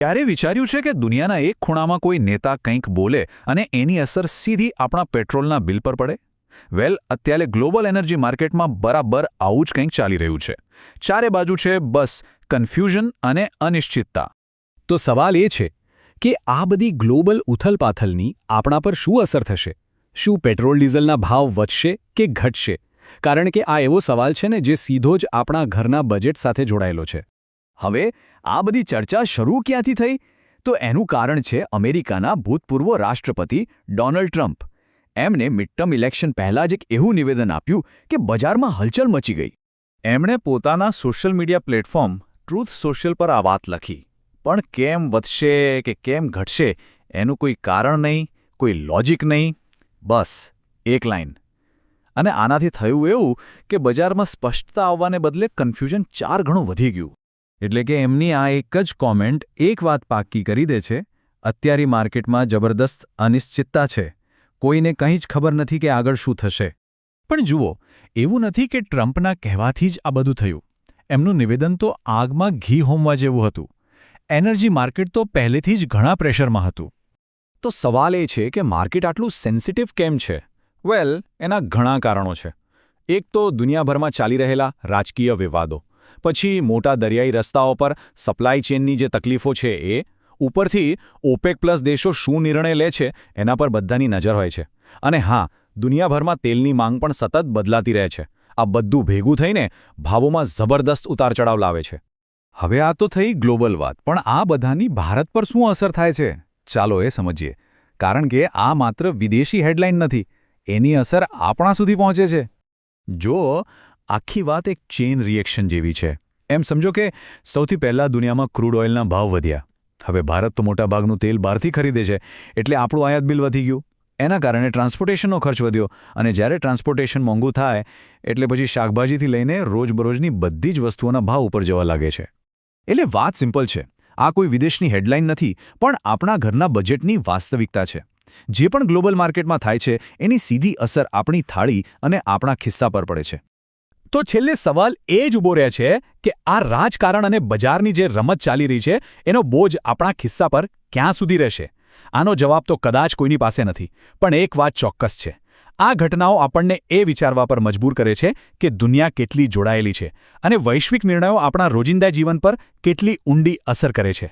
ક્યારે વિચાર્યું છે કે દુનિયાના એક ખૂણામાં કોઈ નેતા કંઈક બોલે અને એની અસર સીધી આપણા પેટ્રોલના બિલ પર પડે? વેલ, અત્યારે ગ્લોબલ એનર્જી માર્કેટમાં બરાબર આવું જ કંઈક ચાલી રહ્યું છે. ચારે બાજુ છે બસ કન્ફ્યુઝન અને અનિશ્ચિતતા. તો સવાલ એ છે કે આ બધી ગ્લોબલ ઉથલપાથલની આપણા પર શું અસર થશે? શું પેટ્રોલ ડીઝલના ભાવ વધશે કે ઘટશે? કારણ કે આ એવો સવાલ છે ને જે સીધો જ આપણા ઘરના બજેટ સાથે જોડાયેલો છે. હવે આ બધી ચર્ચા શરૂ ક્યાંથી થઈ? તો એનું કારણ છે અમેરિકાના ભૂતપૂર્વ રાષ્ટ્રપતિ ડોનાલ્ડ ટ્રમ્પ. એમને મિડટર્મ ઇલેક્શન પહેલાં જ એક એવું નિવેદન આપ્યું કે બજારમાં હલચલ મચી ગઈ. એમણે પોતાના social media platform truth social પર આ વાત લખી. પણ કેમ વધશે કે કેમ ઘટશે એનું કોઈ કારણ નહીં, કોઈ લોજિક નહીં, બસ એક લાઈન. અને આનાથી થયું એવું કે બજારમાં સ્પષ્ટતા આવવાને બદલે કન્ફ્યુઝન 4 ગણું વધી ગયું. એટલે કે એમની આ એક જ કોમેન્ટ એક વાત પાક્કી કરી દે છે: અત્યારે માર્કેટમાં જબરદસ્ત અનિશ્ચિતતા છે. કોઈને કંઈ જ ખબર નથી કે આગળ શું થશે. પણ જુઓ, એવું નથી કે ટ્રમ્પના કહેવાથી જ આ બધું થયું. એમનું નિવેદન તો આગમાં ઘી હોમવા જેવું હતું. એનર્જી માર્કેટ તો પહેલેથી જ ઘણા પ્રેશરમાં હતું. તો સવાલ એ છે કે માર્કેટ આટલું સેન્સિટિવ કેમ છે? વેલ, એના ઘણા કારણો છે. એક તો દુનિયાભરમાં ચાલી રહેલા રાજકીય વિવાદો, પછી મોટા દરિયાઈ રસ્તાઓ પર સપ્લાય ચેનની જે તકલીફો છે એ, ઉપરથી ઓપેક પ્લસ દેશો શું નિર્ણય લે છે એના પર બધાની નજર હોય છે. અને હા, દુનિયાભરમાં તેલની માંગ પણ સતત બદલાતી રહે છે. આ બધું ભેગું થઈને ભાવોમાં જબરદસ્ત ઉતાર-ચઢાવ લાવે છે. હવે આ તો થઈ ગ્લોબલ વાત, પણ આ બધાની ભારત પર શું અસર થાય છે? ચાલો એ સમજીએ. કારણ કે આ માત્ર વિદેશી હેડલાઇન નથી, એની અસર આપણા સુધી પહોંચે છે. જો આખી વાત એક ચેઇન રિએક્શન જેવી છે. એમ સમજો કે સૌથી પહેલાં દુનિયામાં ક્રૂડ ઓઇલના ભાવ વધ્યા. હવે ભારત તો મોટાભાગનું તેલ બહારથી ખરીદે છે, એટલે આપણું આયાત બિલ વધી ગયું. એના કારણે ટ્રાન્સપોર્ટેશનનો ખર્ચ વધ્યો, અને જ્યારે ટ્રાન્સપોર્ટેશન મોંઘું થાય એટલે પછી શાકભાજીથી લઈને રોજબરોજની બધી જ વસ્તુઓના ભાવ ઉપર જવા લાગે છે. એટલે વાત સિમ્પલ છે. આ કોઈ વિદેશની હેડલાઇન નથી, પણ આપણા ઘરના બજેટની વાસ્તવિકતા છે. જે પણ ગ્લોબલ માર્કેટમાં થાય છે એની સીધી અસર આપણી થાળી અને આપણા ખિસ્સા પર પડે છે. તો છેલ્લે સવાલ એ જ ઊભો રહે છે કે આ રાજકારણ અને બજારની જે રમત ચાલી રહી છે એનો બોજ આપણા ખિસ્સા પર ક્યાં સુધી રહેશે? આનો જવાબ તો કદાચ કોઈની પાસે નથી, પણ એક વાત ચોક્કસ છે: આ ઘટનાઓ આપણને એ વિચારવા પર મજબૂર કરે છે કે દુનિયા કેટલી જોડાયેલી છે અને વૈશ્વિક નિર્ણયો આપણા રોજિંદા જીવન પર કેટલી ઊંડી અસર કરે છે.